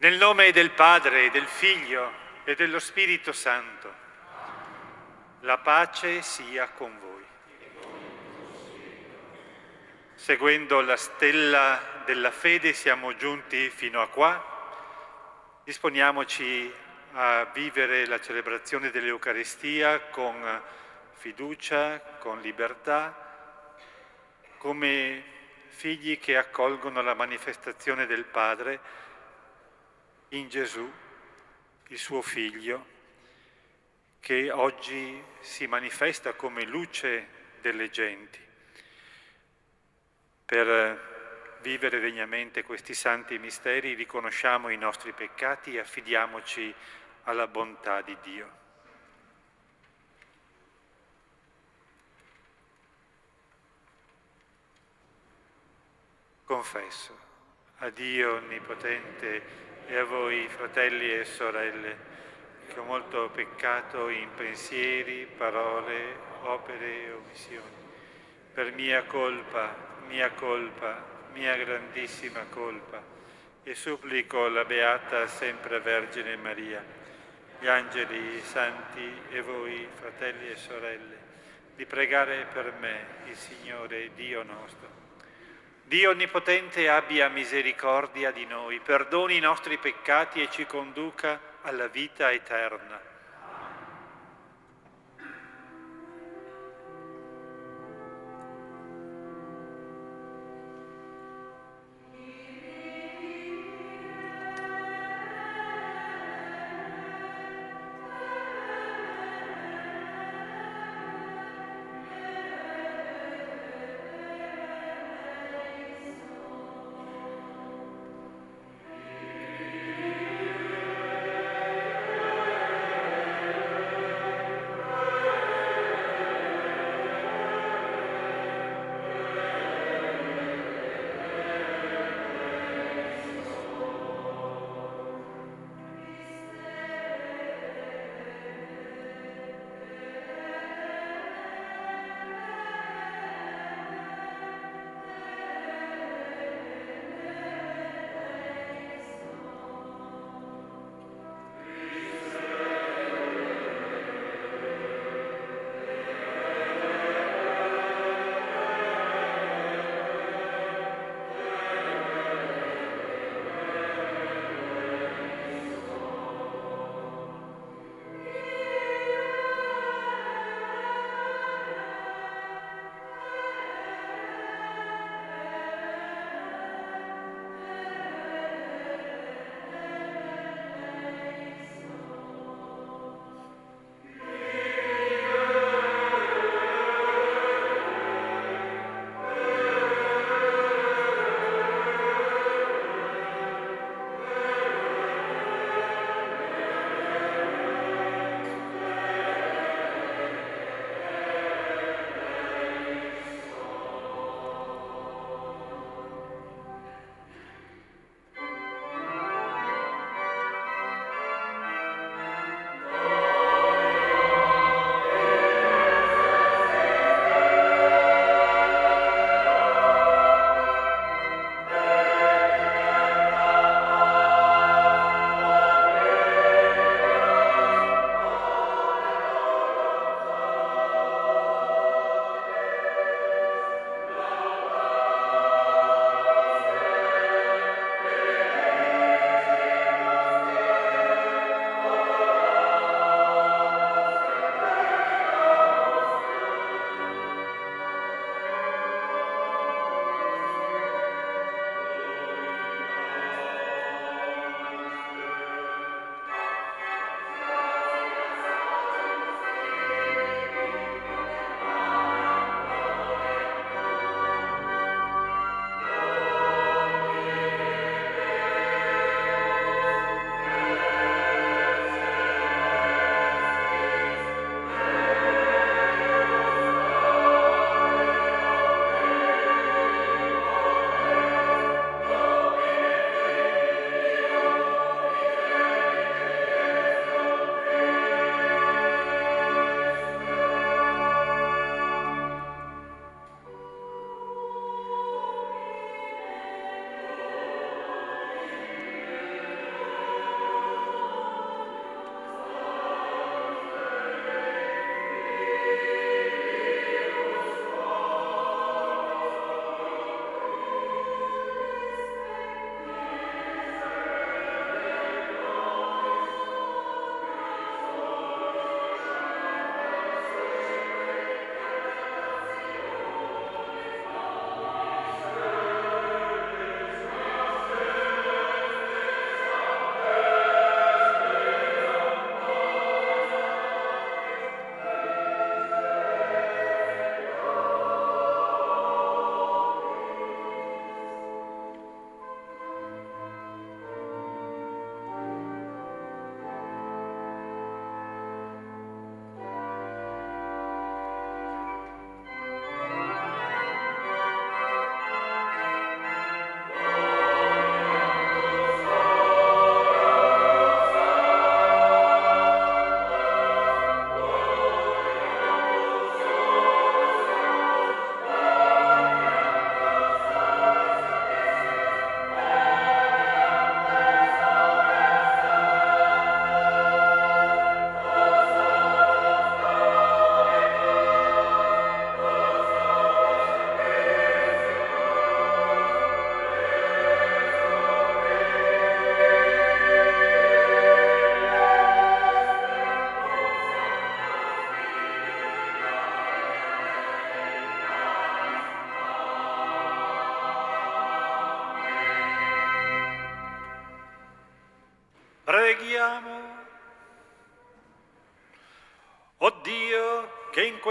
Nel nome del Padre, del Figlio e dello Spirito Santo, la pace sia con voi. Seguendo la stella della fede siamo giunti fino a qua. Disponiamoci a vivere la celebrazione dell'Eucaristia con fiducia, con libertà, come figli che accolgono la manifestazione del Padre in Gesù, il suo Figlio, che oggi si manifesta come luce delle genti. Per vivere degnamente questi santi misteri riconosciamo i nostri peccati e affidiamoci alla bontà di Dio. Confesso a Dio Onnipotente e a voi, fratelli e sorelle, che ho molto peccato in pensieri, parole, opere e omissioni. Per mia colpa, mia grandissima colpa, e supplico la Beata sempre Vergine Maria, gli angeli, i santi e voi, fratelli e sorelle, di pregare per me, il Signore Dio nostro. Dio Onnipotente abbia misericordia di noi, perdoni i nostri peccati e ci conduca alla vita eterna.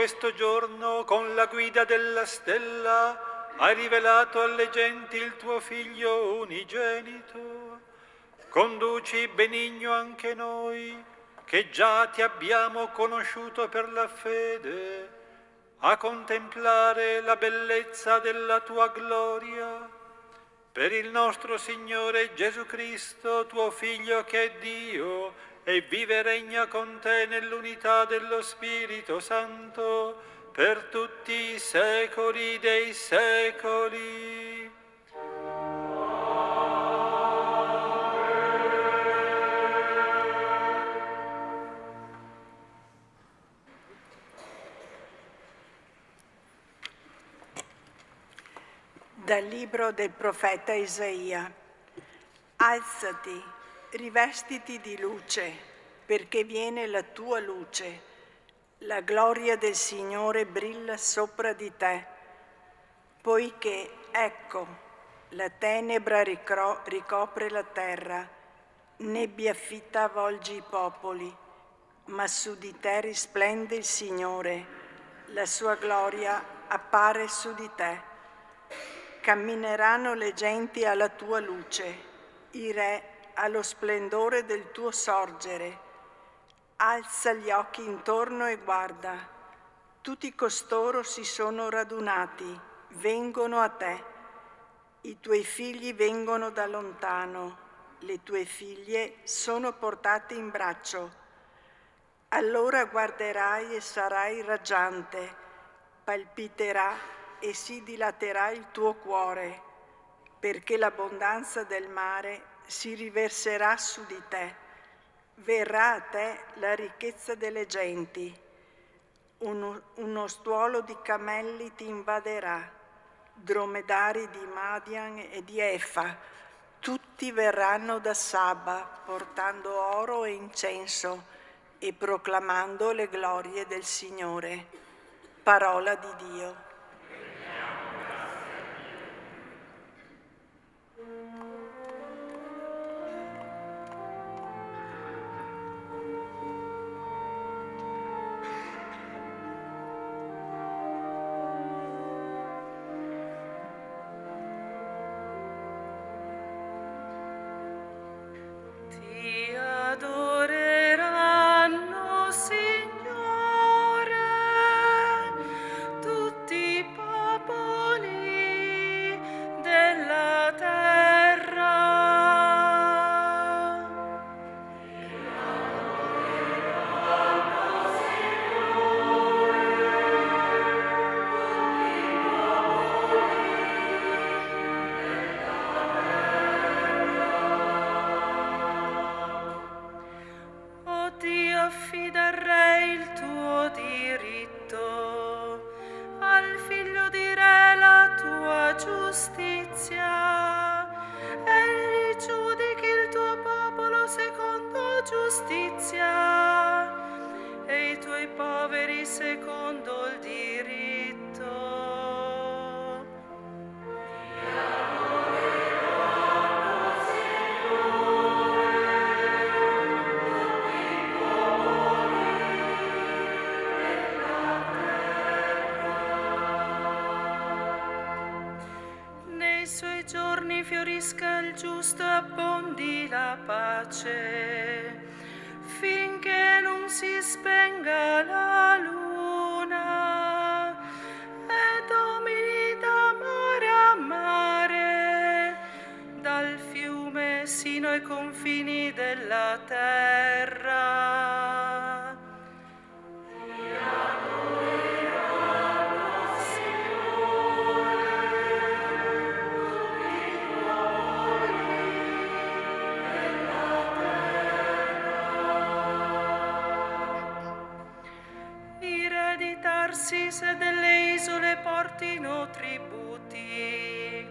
questo giorno, con la guida della stella, hai rivelato alle genti il tuo Figlio unigenito. Conduci benigno anche noi, che già ti abbiamo conosciuto per la fede, a contemplare la bellezza della tua gloria. Per il nostro Signore Gesù Cristo, tuo Figlio che è Dio, e vive e regna con te nell'unità dello Spirito Santo, per tutti i secoli dei secoli. Dal libro del profeta Isaia. Alzati, rivestiti di luce, perché viene la tua luce. La gloria del Signore brilla sopra di te, poiché, ecco, la tenebra ricopre la terra, nebbia fitta avvolge i popoli, ma su di te risplende il Signore, la sua gloria appare su di te. Cammineranno le genti alla tua luce, i re allo splendore del tuo sorgere. Alza gli occhi intorno e guarda. Tutti costoro si sono radunati, vengono a te. I tuoi figli vengono da lontano, le tue figlie sono portate in braccio. Allora guarderai e sarai raggiante, palpiterà e si dilaterà il tuo cuore, perché l'abbondanza del mare si riverserà su di te. Verrà a te la ricchezza delle genti. Uno stuolo di cammelli ti invaderà, dromedari di Madian e di Efa. Tutti verranno da Saba, portando oro e incenso e proclamando le glorie del Signore. Parola di Dio. affida al Re il tuo diritto, al Figlio di Re la tua giustizia. Egli giudichi il tuo popolo secondo giustizia e i tuoi poveri secondo il diritto. Nei suoi giorni fiorisca il giusto e abbondi la pace, finché non si spenga la luna e domini da mare a mare, dal fiume sino ai confini della terra. Se delle isole portino tributi,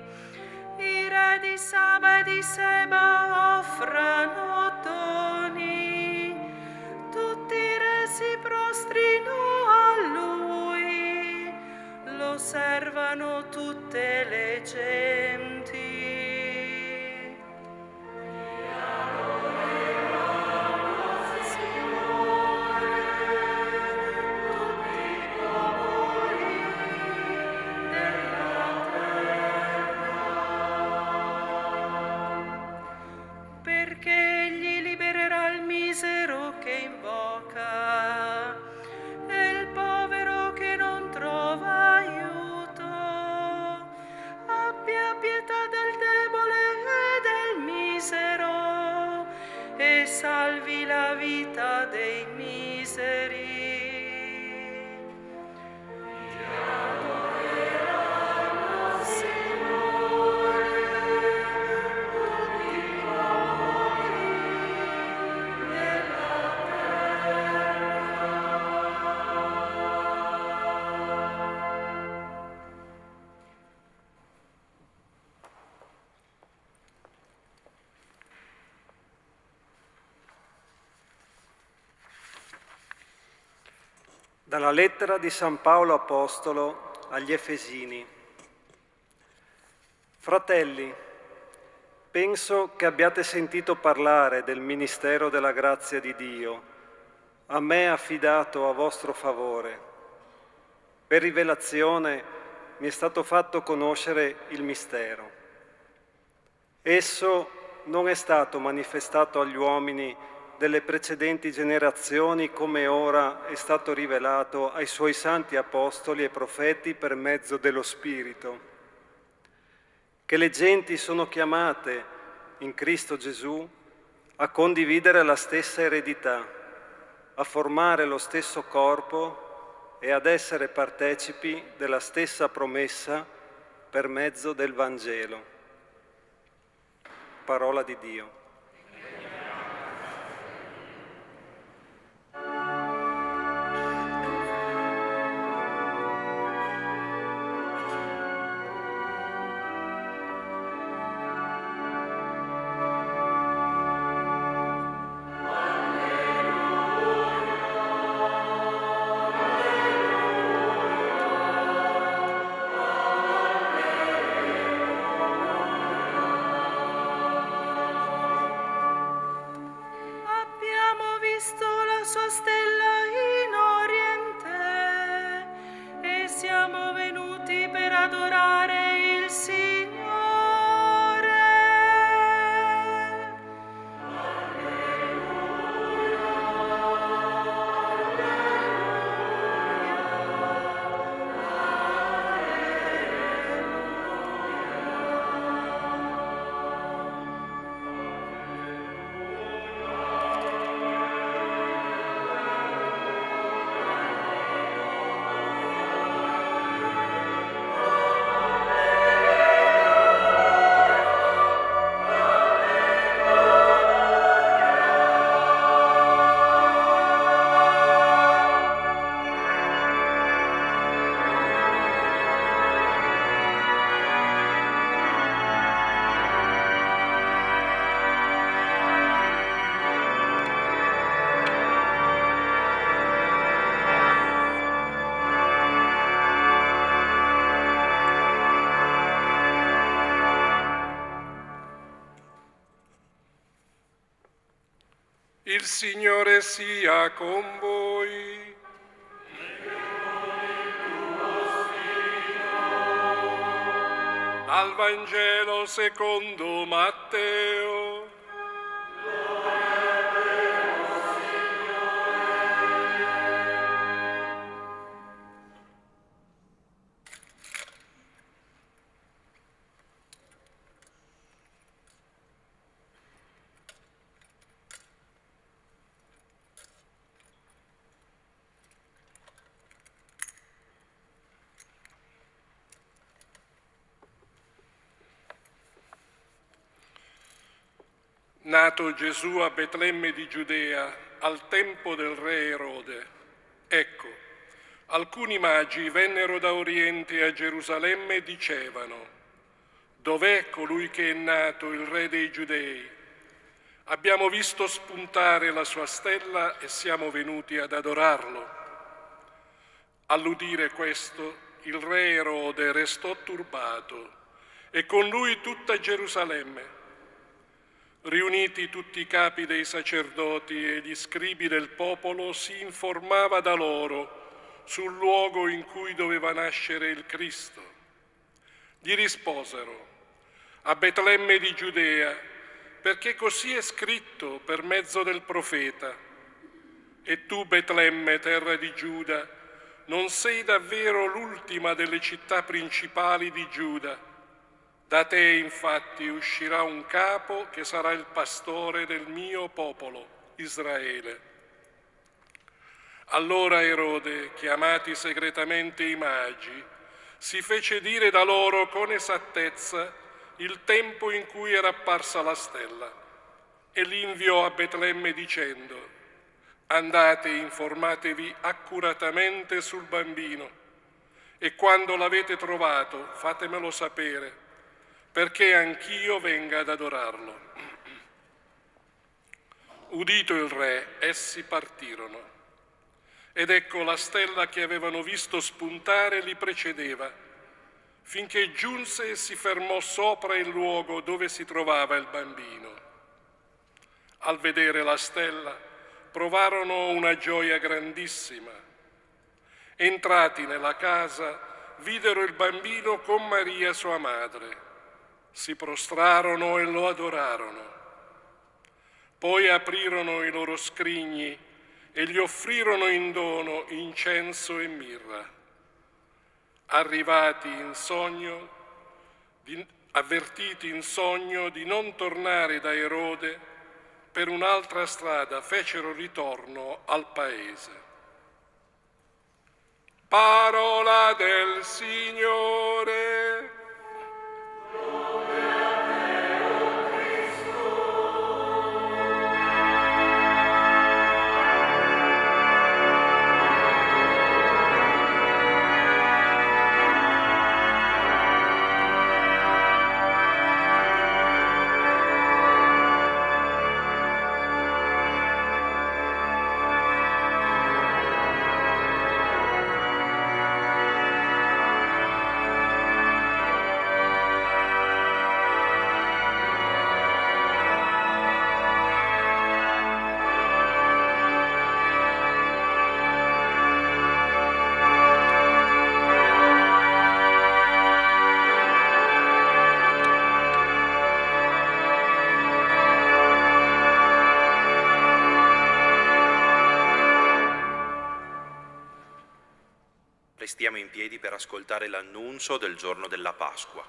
i re di Saba e di Seba offrano doni, tutti i re si prostrino a lui, lo servano tutte le genti. Dalla lettera di San Paolo Apostolo agli Efesini. Fratelli, penso che abbiate sentito parlare del ministero della grazia di Dio, a me affidato a vostro favore. Per rivelazione mi è stato fatto conoscere il mistero. Esso non è stato manifestato agli uomini delle precedenti generazioni come ora è stato rivelato ai suoi santi apostoli e profeti per mezzo dello Spirito, che le genti sono chiamate in Cristo Gesù a condividere la stessa eredità, a formare lo stesso corpo e ad essere partecipi della stessa promessa per mezzo del Vangelo. Parola di Dio. Il Signore sia con voi. Dal Vangelo secondo Matteo. Nato Gesù a Betlemme di Giudea al tempo del re Erode, ecco, alcuni magi vennero da Oriente a Gerusalemme e dicevano: dov'è colui che è nato, il re dei Giudei? Abbiamo visto spuntare la sua stella e siamo venuti ad adorarlo. All'udire questo, il re Erode restò turbato e con lui tutta Gerusalemme. Riuniti tutti i capi dei sacerdoti e gli scribi del popolo, si informava da loro sul luogo in cui doveva nascere il Cristo. Gli risposero: a Betlemme di Giudea, perché così è scritto per mezzo del profeta. E tu, Betlemme, terra di Giuda, non sei davvero l'ultima delle città principali di Giuda. Da te infatti uscirà un capo che sarà il pastore del mio popolo, Israele. Allora Erode, chiamati segretamente i magi, si fece dire da loro con esattezza il tempo in cui era apparsa la stella e li inviò a Betlemme dicendo: andate e informatevi accuratamente sul bambino e quando l'avete trovato fatemelo sapere, perché anch'io venga ad adorarlo. Udito il re, essi partirono. Ed ecco la stella che avevano visto spuntare li precedeva, finché giunse e si fermò sopra il luogo dove si trovava il bambino. Al vedere la stella provarono una gioia grandissima. Entrati nella casa, videro il bambino con Maria sua madre. Si prostrarono e lo adorarono. Poi aprirono i loro scrigni e gli offrirono in dono incenso e mirra. Avvertiti in sogno di non tornare da Erode, per un'altra strada fecero ritorno al paese. Parola del Signore. Restiamo in piedi per ascoltare l'annuncio del giorno della Pasqua.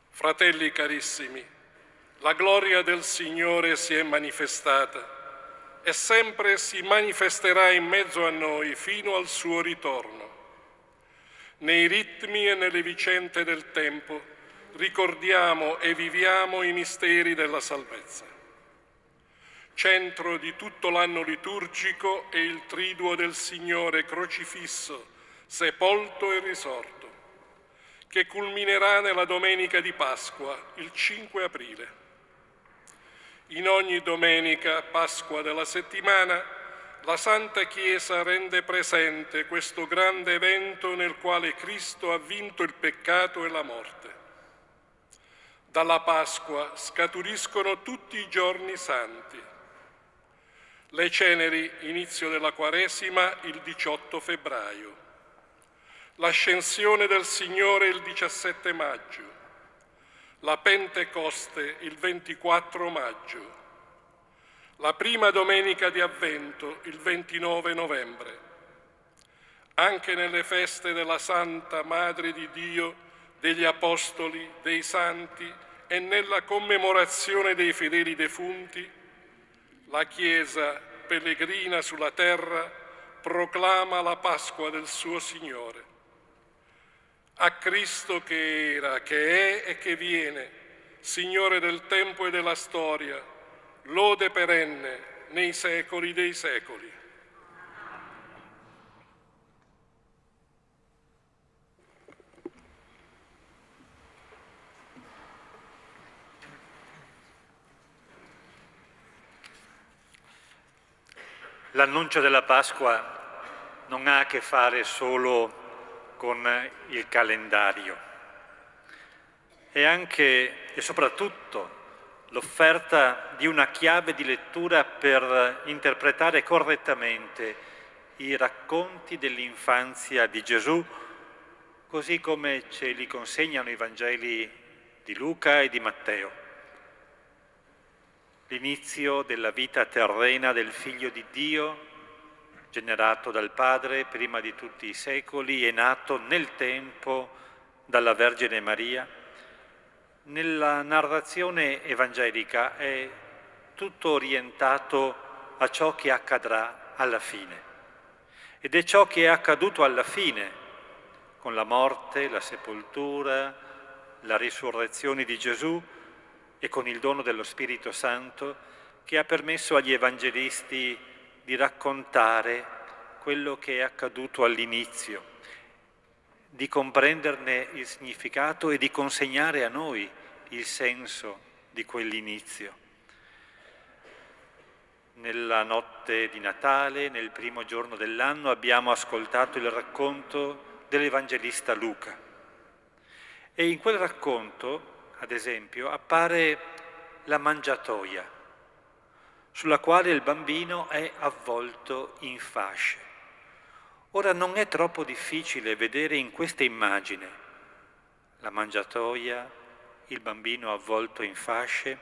Fratelli carissimi, la gloria del Signore si è manifestata e sempre si manifesterà in mezzo a noi fino al suo ritorno. Nei ritmi e nelle vicende del tempo ricordiamo e viviamo i misteri della salvezza. Centro di tutto l'anno liturgico è il triduo del Signore crocifisso, sepolto e risorto, che culminerà nella domenica di Pasqua, il 5 aprile. In ogni domenica, Pasqua della settimana, la Santa Chiesa rende presente questo grande evento nel quale Cristo ha vinto il peccato e la morte. Dalla Pasqua scaturiscono tutti i giorni santi. Le ceneri, inizio della Quaresima, il 18 febbraio. L'ascensione del Signore il 17 maggio. La Pentecoste il 24 maggio. La prima domenica di Avvento il 29 novembre. Anche nelle feste della Santa Madre di Dio, degli Apostoli, dei Santi e nella commemorazione dei fedeli defunti, la Chiesa, pellegrina sulla terra, proclama la Pasqua del suo Signore. A Cristo che era, che è e che viene, Signore del tempo e della storia, lode perenne nei secoli dei secoli. L'annuncio della Pasqua non ha a che fare solo con il calendario, è anche e soprattutto l'offerta di una chiave di lettura per interpretare correttamente i racconti dell'infanzia di Gesù, così come ce li consegnano i Vangeli di Luca e di Matteo. L'inizio della vita terrena del Figlio di Dio, generato dal Padre prima di tutti i secoli e nato nel tempo dalla Vergine Maria, nella narrazione evangelica è tutto orientato a ciò che accadrà alla fine. Ed è ciò che è accaduto alla fine, con la morte, la sepoltura, la risurrezione di Gesù, e con il dono dello Spirito Santo, che ha permesso agli evangelisti di raccontare quello che è accaduto all'inizio, di comprenderne il significato e di consegnare a noi il senso di quell'inizio. Nella notte di Natale, nel primo giorno dell'anno, abbiamo ascoltato il racconto dell'Evangelista Luca. E in quel racconto, ad esempio, appare la mangiatoia, sulla quale il bambino è avvolto in fasce. Ora non è troppo difficile vedere in questa immagine la mangiatoia, il bambino avvolto in fasce,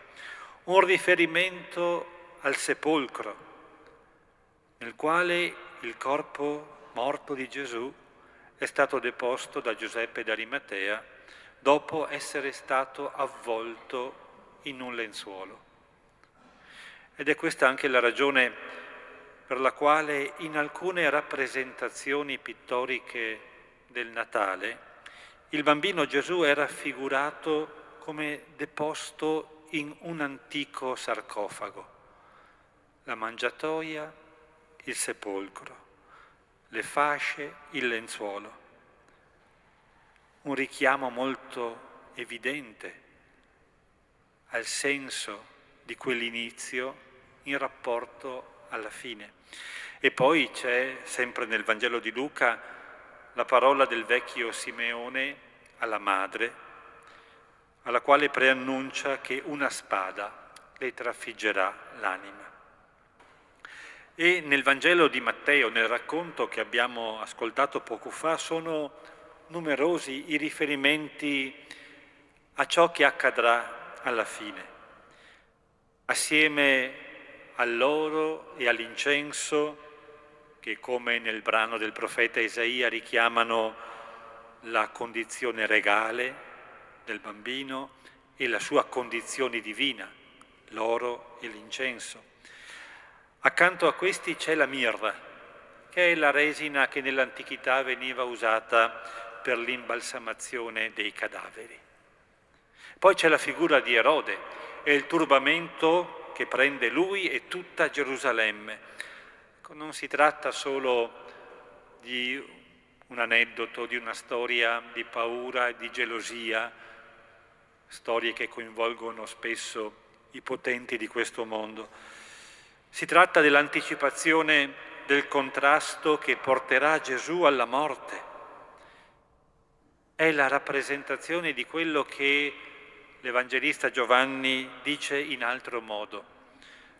un riferimento al sepolcro, nel quale il corpo morto di Gesù è stato deposto da Giuseppe d'Arimatea dopo essere stato avvolto in un lenzuolo. Ed è questa anche la ragione per la quale in alcune rappresentazioni pittoriche del Natale il bambino Gesù è raffigurato come deposto in un antico sarcofago. La mangiatoia, il sepolcro, le fasce, il lenzuolo. Un richiamo molto evidente al senso di quell'inizio in rapporto alla fine. E poi c'è, sempre nel Vangelo di Luca, la parola del vecchio Simeone alla madre, alla quale preannuncia che una spada le trafiggerà l'anima. E nel Vangelo di Matteo, nel racconto che abbiamo ascoltato poco fa, sono numerosi i riferimenti a ciò che accadrà alla fine. Assieme all'oro e all'incenso, che come nel brano del profeta Isaia richiamano la condizione regale del bambino e la sua condizione divina, l'oro e l'incenso. Accanto a questi c'è la mirra, che è la resina che nell'antichità veniva usata per l'imbalsamazione dei cadaveri. Poi c'è la figura di Erode e il turbamento che prende lui e tutta Gerusalemme. Non si tratta solo di un aneddoto, di una storia di paura e di gelosia, storie che coinvolgono spesso i potenti di questo mondo. Si tratta dell'anticipazione del contrasto che porterà Gesù alla morte. È la rappresentazione di quello che l'Evangelista Giovanni dice in altro modo.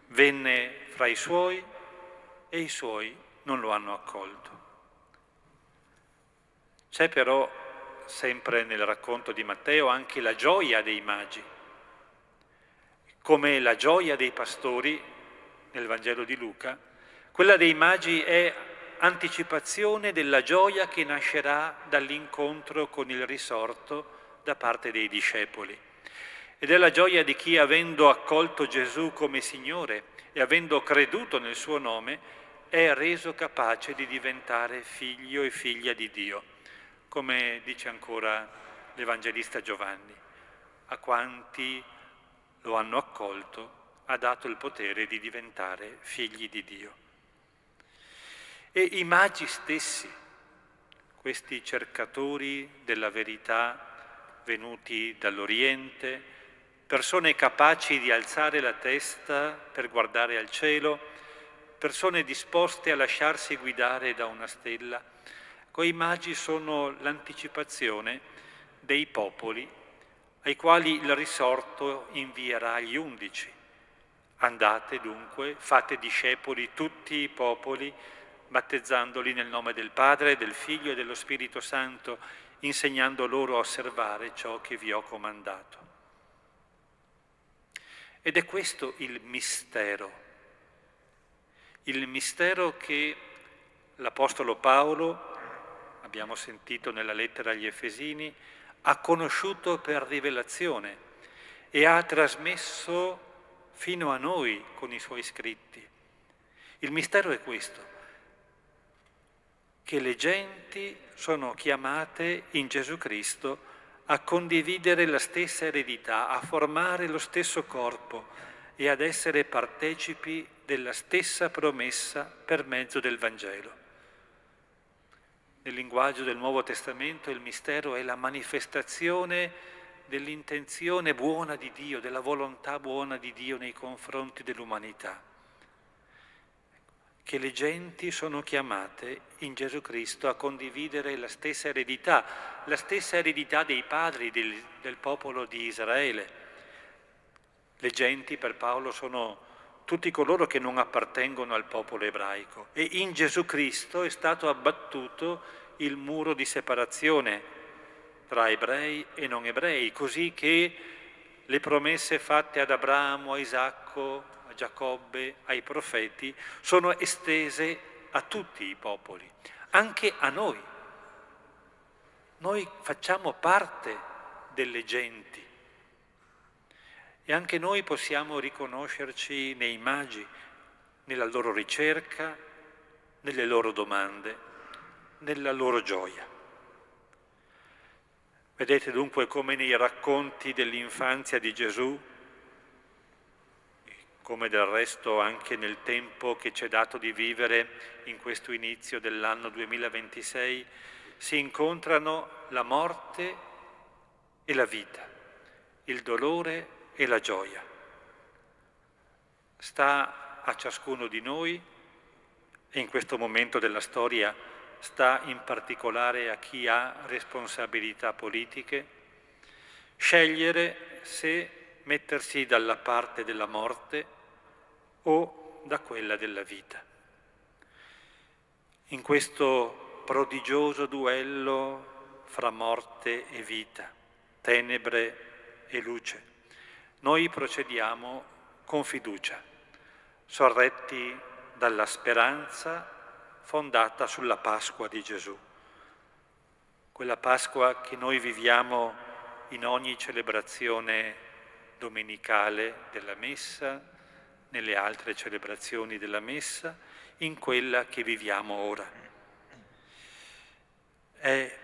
Venne fra i suoi e i suoi non lo hanno accolto. C'è però, sempre nel racconto di Matteo, anche la gioia dei magi, come la gioia dei pastori nel Vangelo di Luca. Quella dei magi è anticipazione della gioia che nascerà dall'incontro con il risorto da parte dei discepoli. Ed è la gioia di chi, avendo accolto Gesù come Signore e avendo creduto nel suo nome, è reso capace di diventare figlio e figlia di Dio, come dice ancora l'Evangelista Giovanni. A quanti lo hanno accolto ha dato il potere di diventare figli di Dio. E i magi stessi, questi cercatori della verità venuti dall'Oriente, persone capaci di alzare la testa per guardare al cielo, persone disposte a lasciarsi guidare da una stella, quei magi sono l'anticipazione dei popoli ai quali il risorto invierà gli 11. Andate dunque, fate discepoli tutti i popoli, battezzandoli nel nome del Padre, del Figlio e dello Spirito Santo, insegnando loro a osservare ciò che vi ho comandato. Ed è questo il mistero che l'Apostolo Paolo, abbiamo sentito nella lettera agli Efesini, ha conosciuto per rivelazione e ha trasmesso fino a noi con i suoi scritti. Il mistero è questo, che le genti sono chiamate in Gesù Cristo a condividere la stessa eredità, a formare lo stesso corpo e ad essere partecipi della stessa promessa per mezzo del Vangelo. Nel linguaggio del Nuovo Testamento il mistero è la manifestazione dell'intenzione buona di Dio, della volontà buona di Dio nei confronti dell'umanità. che le genti sono chiamate in Gesù Cristo a condividere la stessa eredità dei padri del popolo di Israele. Le genti per Paolo sono tutti coloro che non appartengono al popolo ebraico e in Gesù Cristo è stato abbattuto il muro di separazione tra ebrei e non ebrei, così che le promesse fatte ad Abramo, a Isacco, a Giacobbe, ai profeti, sono estese a tutti i popoli, anche a noi. Noi facciamo parte delle genti e anche noi possiamo riconoscerci nei magi, nella loro ricerca, nelle loro domande, nella loro gioia. Vedete dunque come nei racconti dell'infanzia di Gesù, come del resto anche nel tempo che ci è dato di vivere in questo inizio dell'anno 2026, si incontrano la morte e la vita, il dolore e la gioia. Sta a ciascuno di noi, e in questo momento della storia sta in particolare a chi ha responsabilità politiche, scegliere se mettersi dalla parte della morte o da quella della vita. In questo prodigioso duello fra morte e vita, tenebre e luce, noi procediamo con fiducia, sorretti dalla speranza fondata sulla Pasqua di Gesù. Quella Pasqua che noi viviamo in ogni celebrazione domenicale della Messa, nelle altre celebrazioni della Messa, in quella che viviamo ora. È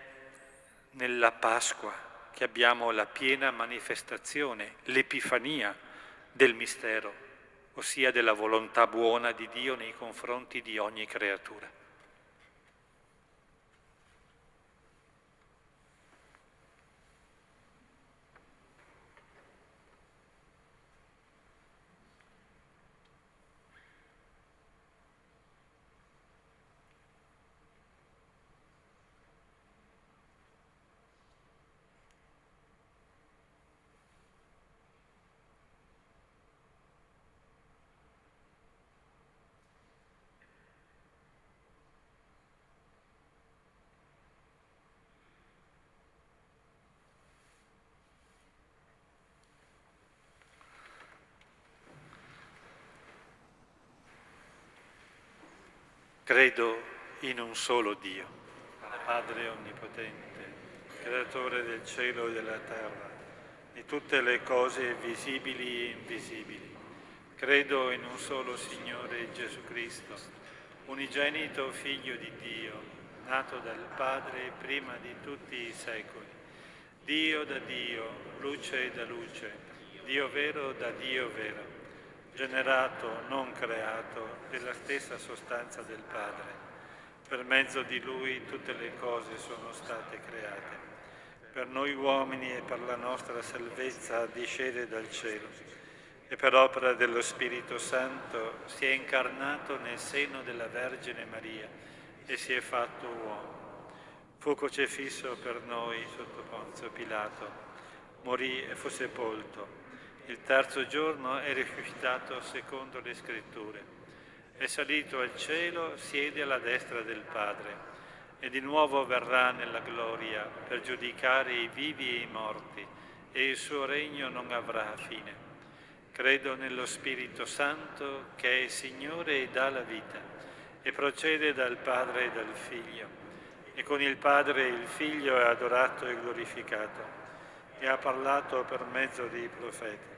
nella Pasqua che abbiamo la piena manifestazione, l'epifania del mistero, ossia della volontà buona di Dio nei confronti di ogni creatura. Credo in un solo Dio, Padre Onnipotente, Creatore del cielo e della terra, di tutte le cose visibili e invisibili. Credo in un solo Signore Gesù Cristo, unigenito Figlio di Dio, nato dal Padre prima di tutti i secoli, Dio da Dio, luce da luce, Dio vero da Dio vero, generato, non creato, della stessa sostanza del Padre. Per mezzo di Lui tutte le cose sono state create. Per noi uomini e per la nostra salvezza discende dal cielo e per opera dello Spirito Santo si è incarnato nel seno della Vergine Maria e si è fatto uomo. Fu crocifisso per noi sotto Ponzio Pilato, morì e fu sepolto. Il terzo giorno è risuscitato secondo le Scritture. È salito al cielo, siede alla destra del Padre e di nuovo verrà nella gloria per giudicare i vivi e i morti e il suo regno non avrà fine. Credo nello Spirito Santo che è Signore e dà la vita e procede dal Padre e dal Figlio e con il Padre e il Figlio è adorato e glorificato e ha parlato per mezzo dei profeti.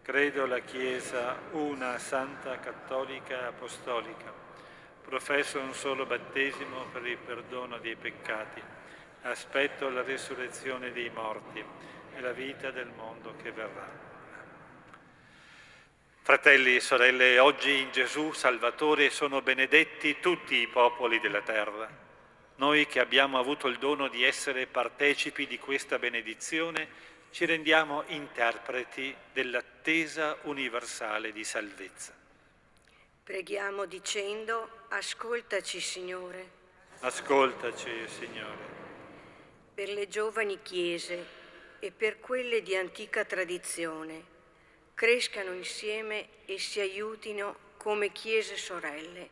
Credo la Chiesa, una, santa, cattolica, apostolica. Professo un solo battesimo per il perdono dei peccati. Aspetto la risurrezione dei morti e la vita del mondo che verrà. Fratelli e sorelle, oggi in Gesù Salvatore sono benedetti tutti i popoli della terra. Noi che abbiamo avuto il dono di essere partecipi di questa benedizione, ci rendiamo interpreti dell'attesa universale di salvezza. Preghiamo dicendo: ascoltaci, Signore. Ascoltaci, Signore. Per le giovani chiese e per quelle di antica tradizione, crescano insieme e si aiutino come chiese sorelle,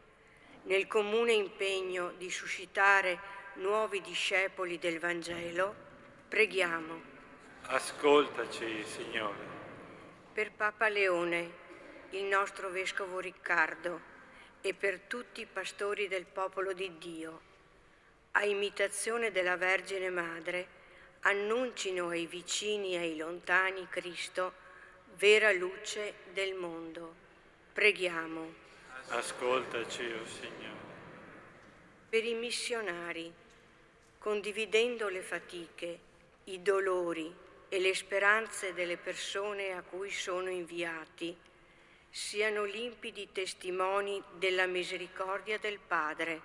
nel comune impegno di suscitare nuovi discepoli del Vangelo. Preghiamo. Ascoltaci, Signore. Per Papa Leone, il nostro Vescovo Riccardo, e per tutti i pastori del popolo di Dio, a imitazione della Vergine Madre, annuncino ai vicini e ai lontani Cristo, vera luce del mondo. Preghiamo. Ascoltaci, o Signore. Per i missionari, condividendo le fatiche, i dolori e le speranze delle persone a cui sono inviati, siano limpidi testimoni della misericordia del Padre.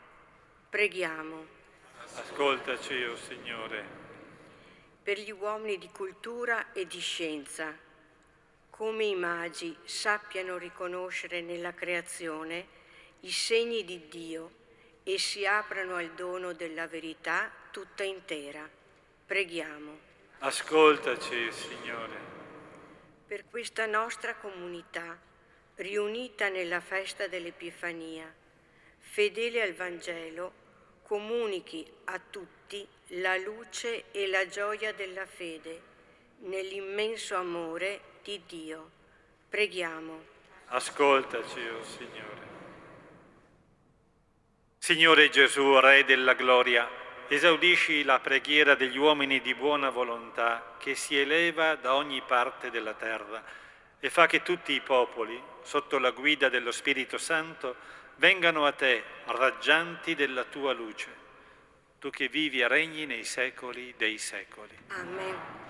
Preghiamo. Ascoltaci, o Signore. Per gli uomini di cultura e di scienza, come i magi sappiano riconoscere nella creazione i segni di Dio e si aprano al dono della verità tutta intera. Preghiamo. Ascoltaci, Signore. Per questa nostra comunità, riunita nella festa dell'Epifania, fedele al Vangelo, comunichi a tutti la luce e la gioia della fede nell'immenso amore di Dio. Preghiamo. Ascoltaci, o Signore. Signore Gesù, Re della gloria, esaudisci la preghiera degli uomini di buona volontà che si eleva da ogni parte della terra e fa che tutti i popoli, sotto la guida dello Spirito Santo, vengano a te, raggianti della tua luce, tu che vivi e regni nei secoli dei secoli. Amen.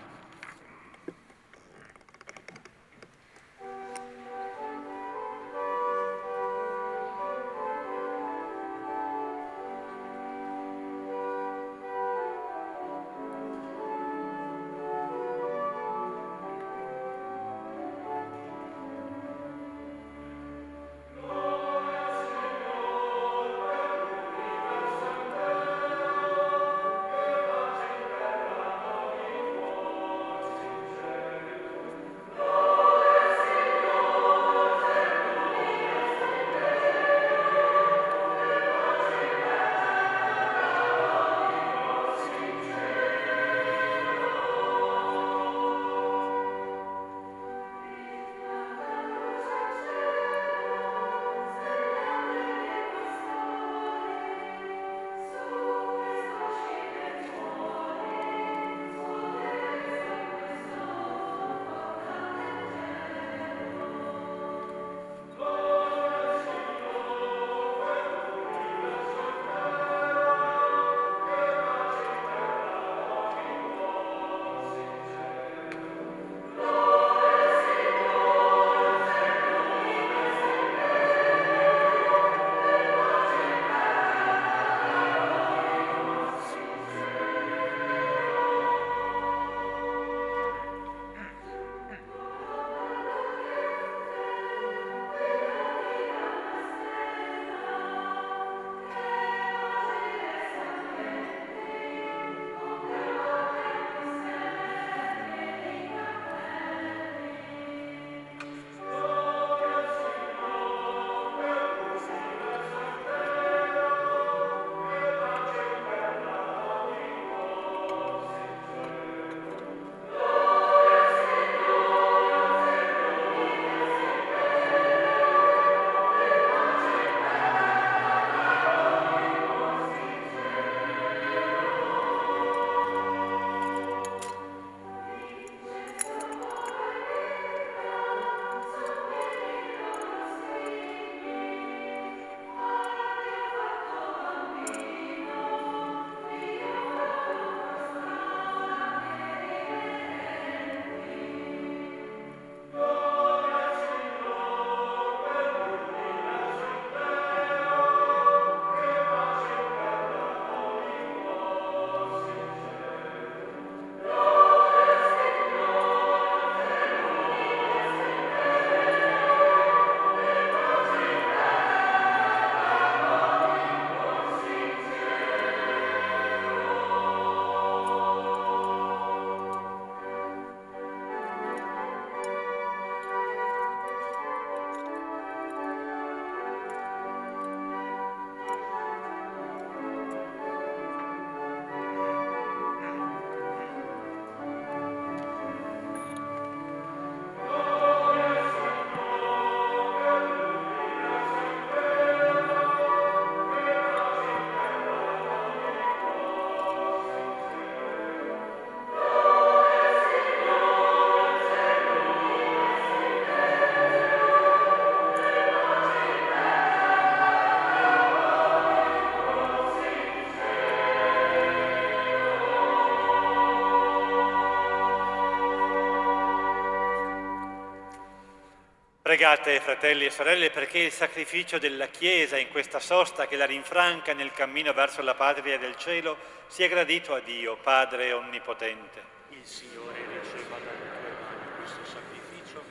Pregate, fratelli e sorelle, perché il sacrificio della Chiesa in questa sosta che la rinfranca nel cammino verso la patria del cielo sia gradito a Dio, Padre Onnipotente. Il Signore riceva dalle tue mani questo sacrificio,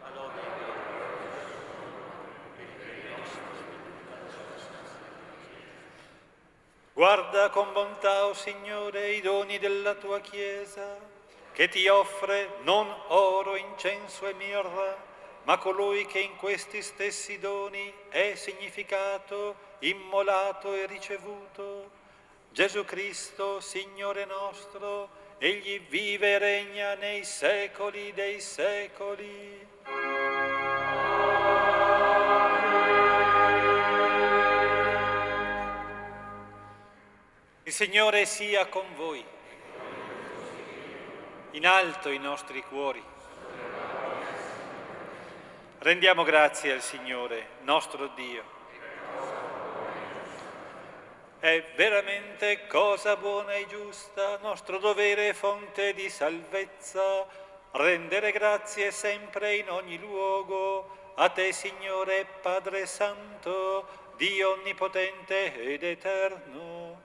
a lode e Guarda con bontà, o Signore, i doni della tua Chiesa, che ti offre non oro, incenso e mirra, ma colui che in questi stessi doni è significato, immolato e ricevuto, Gesù Cristo, Signore nostro, egli vive e regna nei secoli dei secoli. Il Signore sia con voi. In alto i nostri cuori. Rendiamo grazie al Signore, nostro Dio. È veramente cosa buona e giusta, nostro dovere e fonte di salvezza, rendere grazie sempre in ogni luogo a te, Signore, Padre Santo, Dio Onnipotente ed Eterno.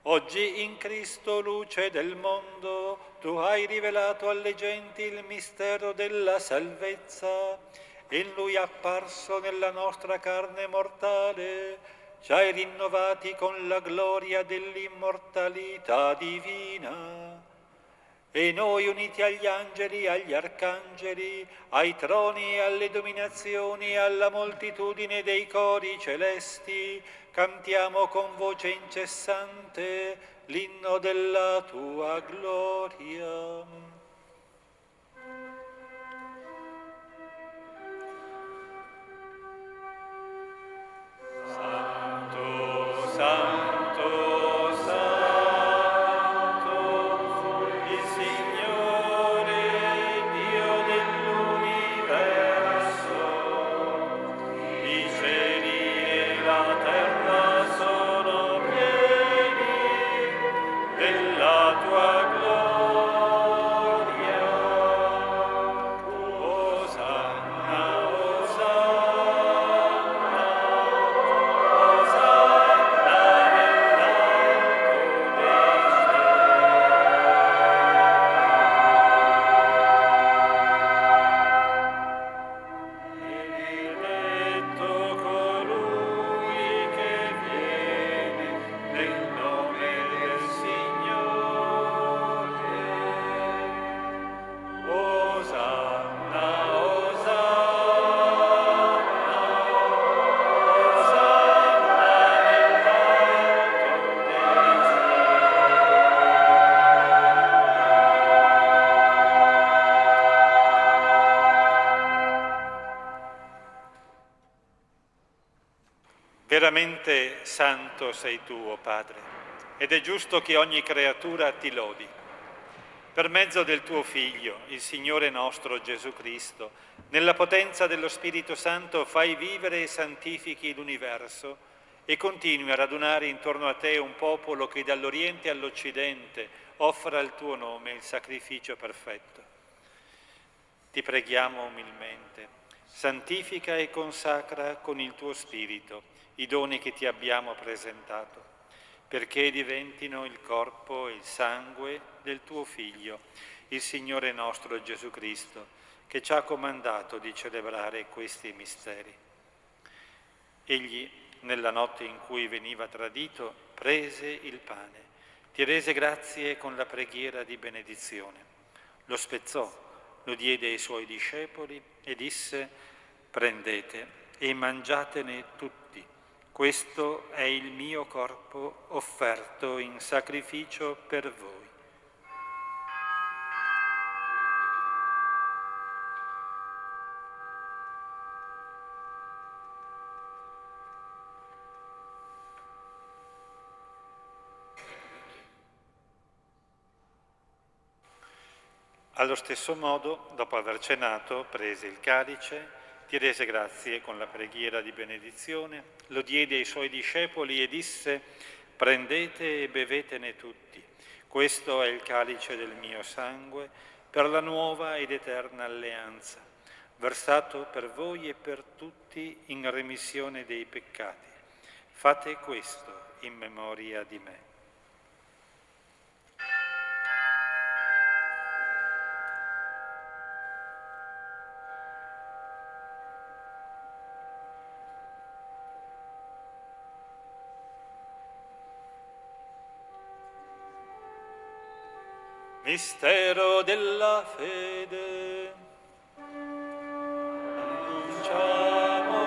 Oggi in Cristo, luce del mondo, tu hai rivelato alle genti il mistero della salvezza. In Lui apparso nella nostra carne mortale, ci hai rinnovati con la gloria dell'immortalità divina. E noi, uniti agli angeli, agli arcangeli, ai troni e alle dominazioni, alla moltitudine dei cori celesti, cantiamo con voce incessante l'inno della tua gloria. Santo, Santo, il Signore, Dio dell'universo, i cieli e la terra sono pieni della tua gloria. Osanna, Osanna, Veramente santo sei tu, o Padre, ed è giusto che ogni creatura ti lodi. Per mezzo del tuo Figlio, il Signore nostro Gesù Cristo, nella potenza dello Spirito Santo fai vivere e santifichi l'universo e continui a radunare intorno a te un popolo che dall'Oriente all'Occidente offra al tuo nome il sacrificio perfetto. Ti preghiamo umilmente, santifica e consacra con il tuo Spirito i doni che ti abbiamo presentato, perché diventino il corpo e il sangue del tuo Figlio, il Signore nostro Gesù Cristo, che ci ha comandato di celebrare questi misteri. Egli, nella notte in cui veniva tradito, prese il pane, ti rese grazie con la preghiera di benedizione, lo spezzò, lo diede ai suoi discepoli e disse: prendete e mangiatene tutti. Questo è il mio corpo offerto in sacrificio per voi. Allo stesso modo, dopo aver cenato, prese il calice, ti rese grazie con la preghiera di benedizione, lo diede ai suoi discepoli e disse: prendete e bevetene tutti. Questo è il calice del mio sangue per la nuova ed eterna alleanza. versato per voi e per tutti in remissione dei peccati. Fate questo in memoria di me. Mistero della fede. Annunciamo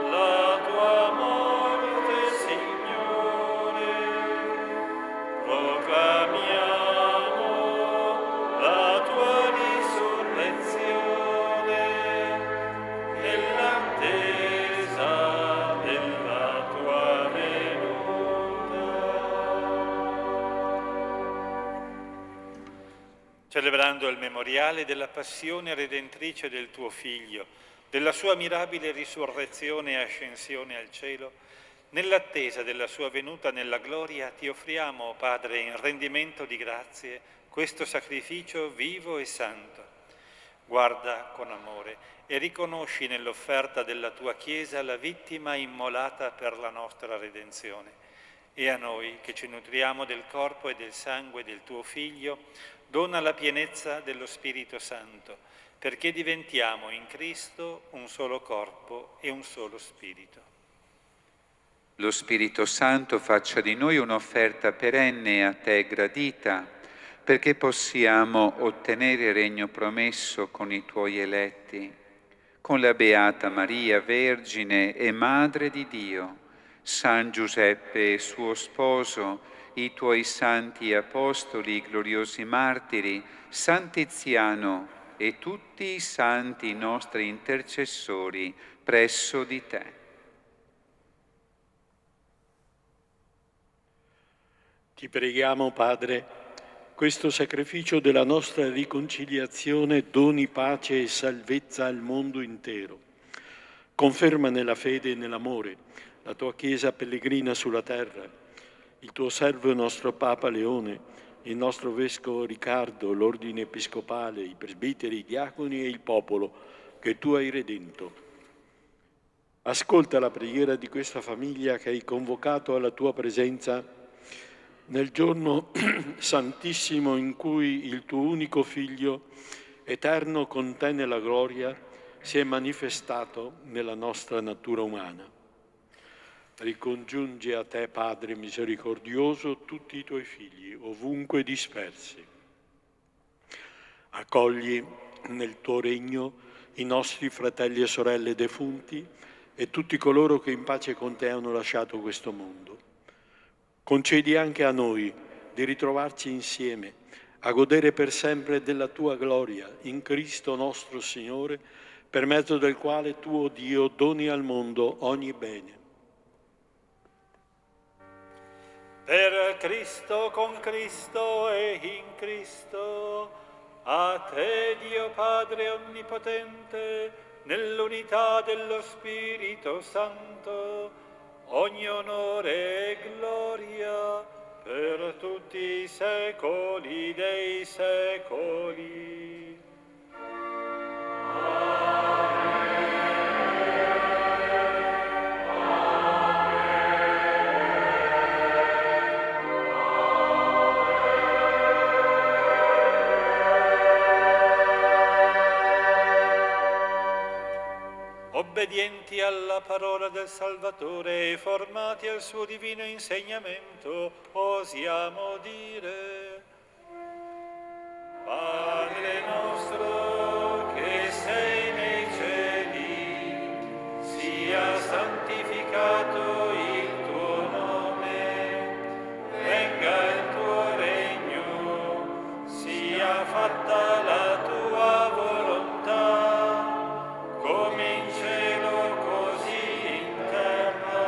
la tua morte, Signore. Proclamiamo la tua risurrezione nell'attesa della tua venuta. Celebrando il memoriale della passione redentrice del tuo Figlio, della sua mirabile risurrezione e ascensione al cielo, nell'attesa della sua venuta nella gloria, ti offriamo, o Padre, in rendimento di grazie, questo sacrificio vivo e santo. Guarda con amore e riconosci nell'offerta della tua Chiesa la vittima immolata per la nostra redenzione. E a noi, che ci nutriamo del corpo e del sangue del tuo Figlio, dona la pienezza dello Spirito Santo, perché diventiamo in Cristo un solo corpo e un solo Spirito. Lo Spirito Santo faccia di noi un'offerta perenne a te gradita, perché possiamo ottenere il regno promesso con i tuoi eletti, con la Beata Maria, Vergine e Madre di Dio, San Giuseppe e suo sposo, i tuoi santi apostoli, gloriosi martiri, San Tiziano e tutti i santi nostri intercessori presso di te. Ti preghiamo, Padre, questo sacrificio della nostra riconciliazione doni pace e salvezza al mondo intero. Conferma nella fede e nell'amore la tua Chiesa pellegrina sulla terra, il tuo servo e nostro Papa Leone, il nostro Vescovo Riccardo, l'Ordine Episcopale, i presbiteri, i diaconi e il popolo che tu hai redento. Ascolta la preghiera di questa famiglia che hai convocato alla tua presenza nel giorno santissimo in cui il tuo unico Figlio, eterno con te nella gloria, si è manifestato nella nostra natura umana. Ricongiungi a te, Padre misericordioso, tutti i tuoi figli, ovunque dispersi. Accogli nel tuo regno i nostri fratelli e sorelle defunti e tutti coloro che in pace con te hanno lasciato questo mondo. Concedi anche a noi di ritrovarci insieme, a godere per sempre della tua gloria, in Cristo nostro Signore, per mezzo del quale tu, o Dio, doni al mondo ogni bene. Per Cristo, con Cristo e in Cristo, a te, Dio Padre Onnipotente, nell'unità dello Spirito Santo, ogni onore e gloria per tutti i secoli dei secoli. Obbedienti alla parola del Salvatore e formati al suo divino insegnamento, osiamo dire: Padre nostro che sei nei cieli, sia santificato il tuo nome, venga il tuo regno, sia fatta la tua volontà, come in cielo così in terra.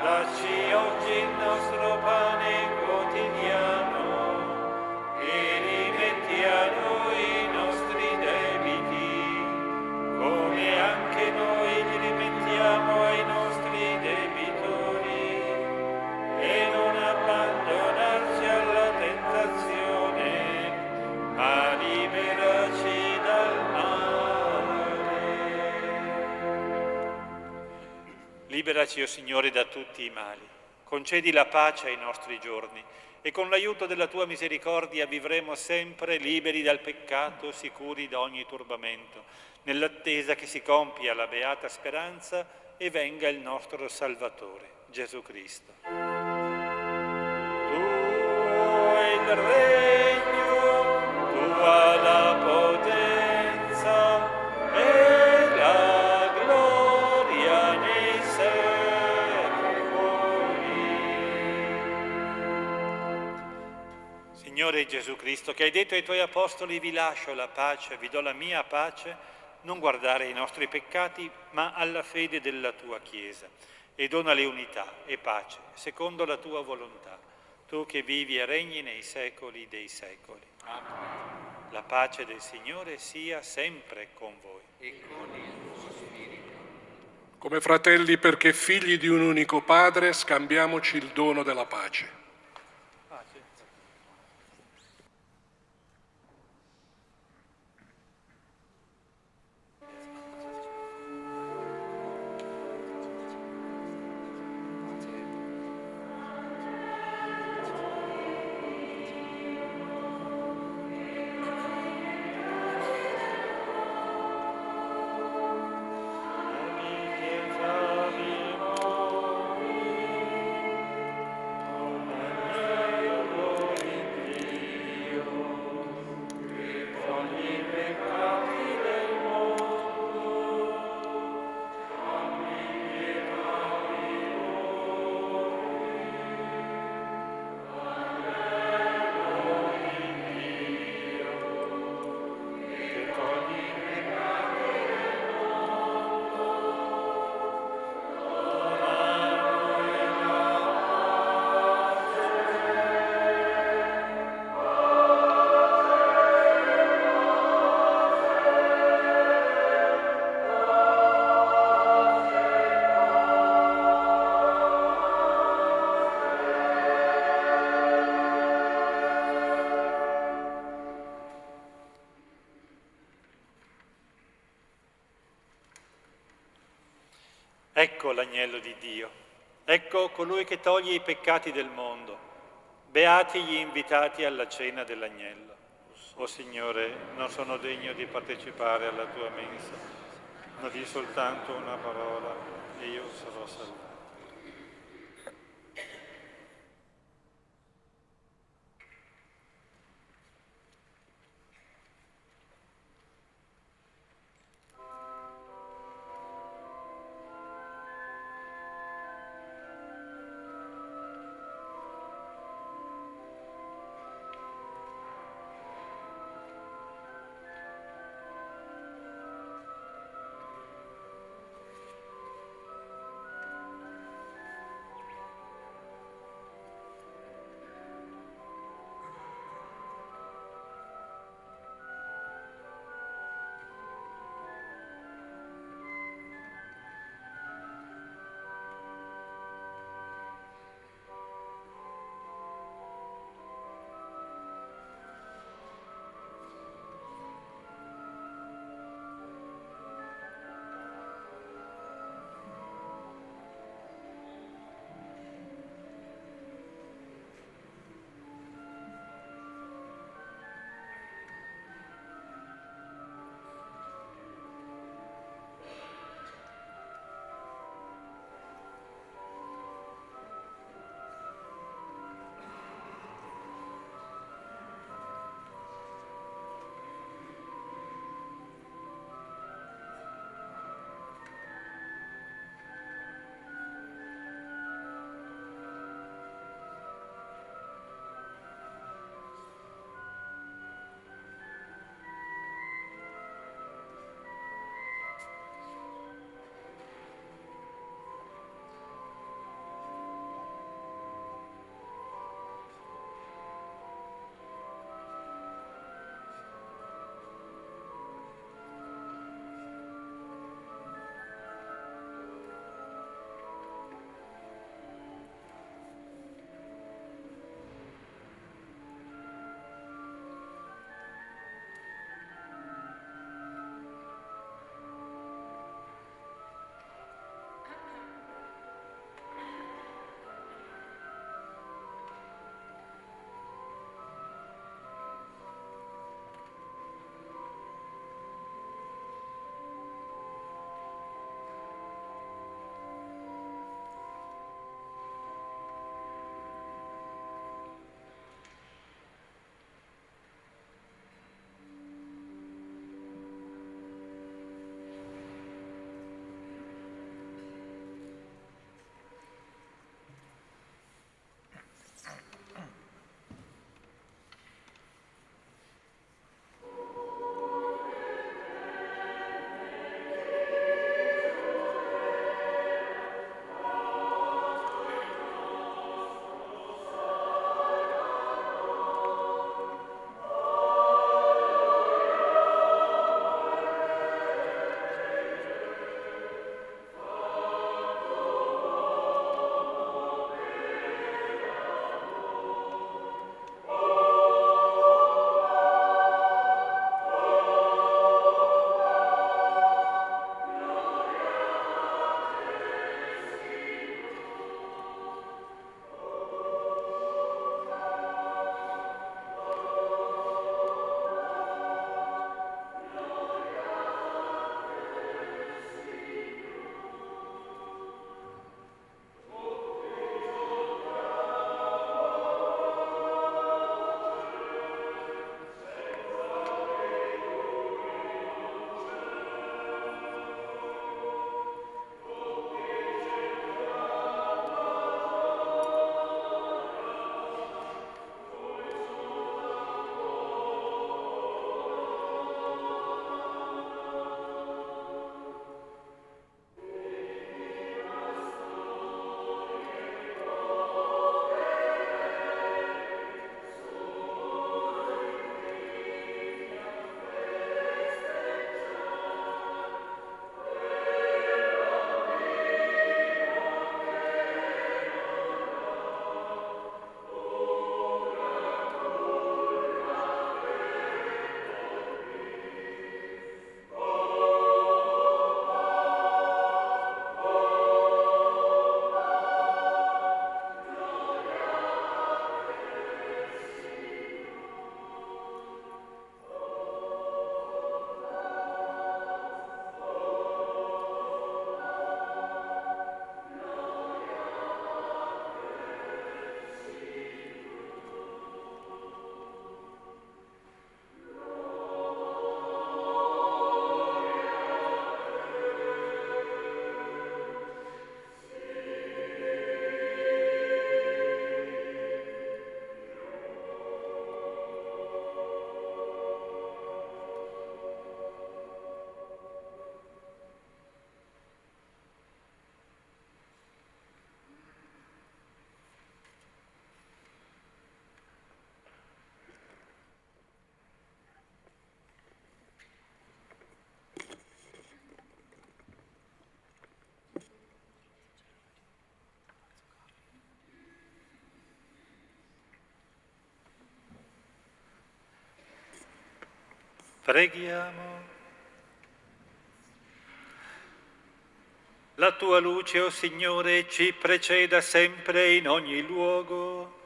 Dacci oggi il nostro pane quotidiano e rimetti Liberaci, o Signore, da tutti i mali. Concedi la pace ai nostri giorni e con l'aiuto della tua misericordia vivremo sempre liberi dal peccato, sicuri da ogni turbamento, nell'attesa che si compia la beata speranza e venga il nostro Salvatore, Gesù Cristo. Tuo è il regno, tua la potenza e la gloria nei secoli. Signore Gesù Cristo, che hai detto ai tuoi apostoli: vi lascio la pace, vi do la mia pace, non guardare ai nostri peccati, ma alla fede della tua Chiesa, e donale unità e pace, secondo la tua volontà, tu che vivi e regni nei secoli dei secoli. Amen. La pace del Signore sia sempre con voi. E con il tuo spirito. Come fratelli, perché figli di un unico Padre, scambiamoci il dono della pace. Ecco l'agnello di Dio, ecco colui che toglie i peccati del mondo. Beati gli invitati alla cena dell'agnello. O Signore, non sono degno di partecipare alla tua mensa, ma di soltanto una parola e io sarò salvato. Preghiamo. La tua luce, o Signore, ci preceda sempre in ogni luogo,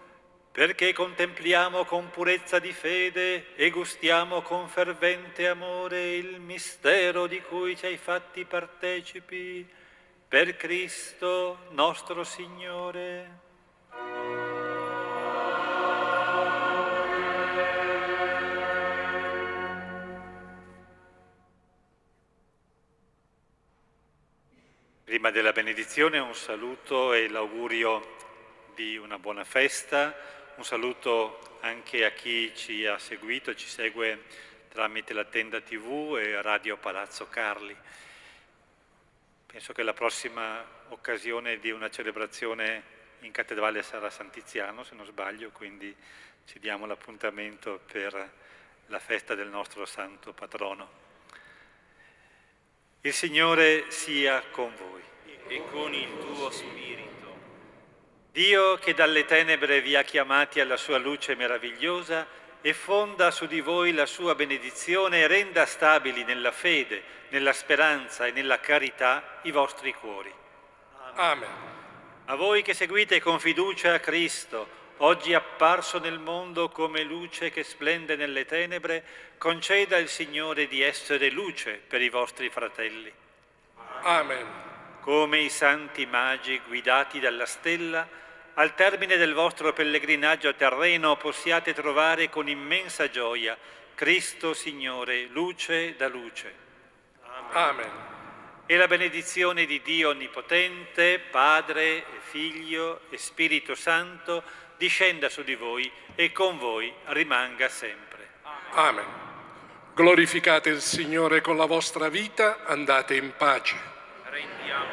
perché contempliamo con purezza di fede e gustiamo con fervente amore il mistero di cui ci hai fatti partecipi, per Cristo nostro Signore. Prima della benedizione un saluto e l'augurio di una buona festa, un saluto anche a chi ci ha seguito, ci segue tramite la Tenda TV e Radio Palazzo Carli. Penso che la prossima occasione di una celebrazione in cattedrale sarà Sant'Iziano, se non sbaglio, quindi ci diamo l'appuntamento per la festa del nostro santo patrono. Il Signore sia con voi. E con il tuo spirito. Dio che dalle tenebre vi ha chiamati alla sua luce meravigliosa e fonda su di voi la sua benedizione e renda stabili nella fede, nella speranza e nella carità i vostri cuori. Amen. A voi che seguite con fiducia Cristo, oggi apparso nel mondo come luce che splende nelle tenebre, conceda il Signore di essere luce per i vostri fratelli. Amen. Come i santi magi guidati dalla stella, al termine del vostro pellegrinaggio terreno possiate trovare con immensa gioia Cristo Signore, luce da luce. Amen. E la benedizione di Dio Onnipotente, Padre e Figlio e Spirito Santo, discenda su di voi e con voi rimanga sempre. Amen. Glorificate il Signore con la vostra vita, andate in pace. Rendiamo